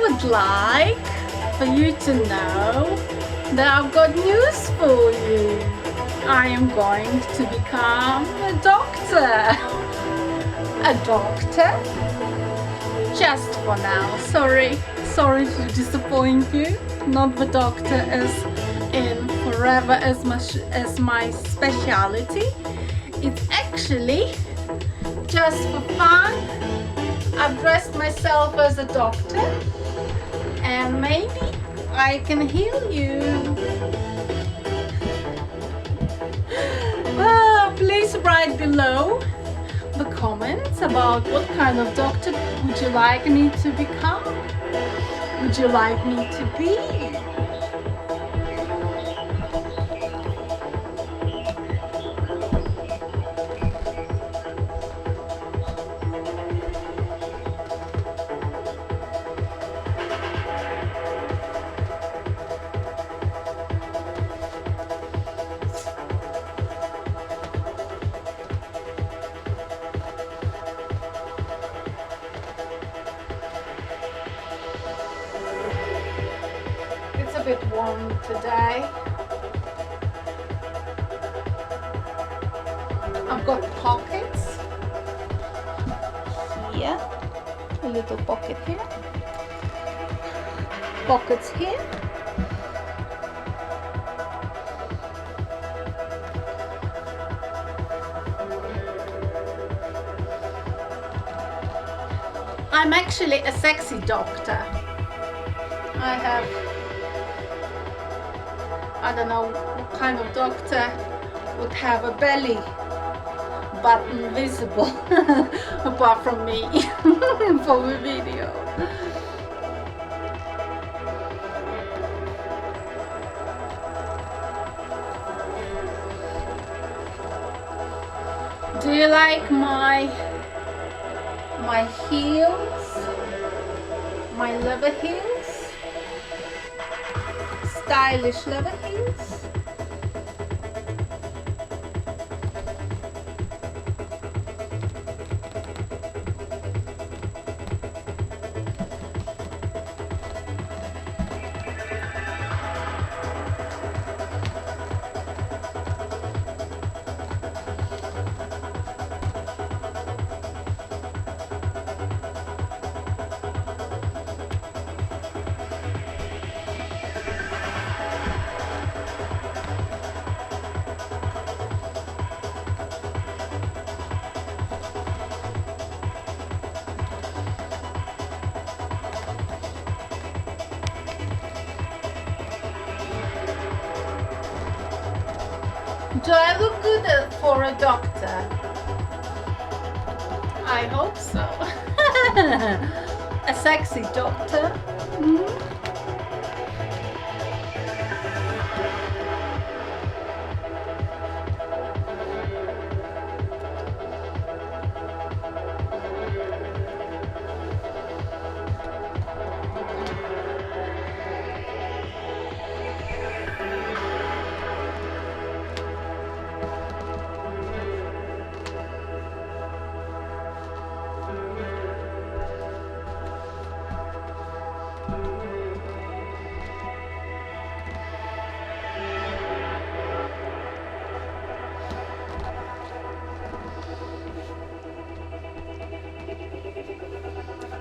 would like for you to know that I've got news for you. I am going to become a doctor. A doctor? Just for now. Sorry to disappoint you. Not the doctor as in forever as my specialty. It's actually just for fun. I've dressed myself as a doctor and maybe I can heal you. Please write below the comments about what kind of doctor would you like me to become? Would you like me to be? It's a bit warm today. I've got pockets here, a little pocket here, pockets here. I'm actually a sexy doctor. I don't know what kind of doctor would have a belly button visible apart from me for the video. Do you like my heels? My leather heels? Stylish leather heels? Do I look good for a doctor? I hope so. A sexy doctor.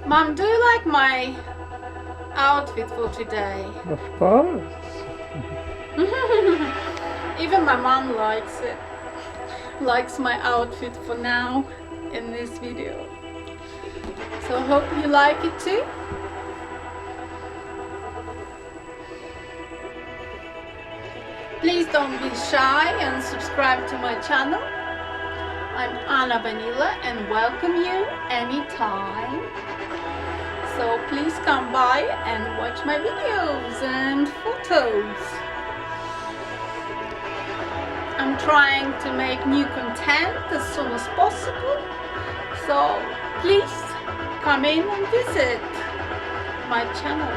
Mom, do you like my outfit for today? Of course. Even my mom likes it. Likes my outfit for now in this video. So I hope you like it too. Please don't be shy and subscribe to my channel. I'm Vanila and welcome you anytime. So please come by and watch my videos and photos. I'm trying to make new content as soon as possible. So please come in and visit my channel,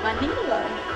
Vanila.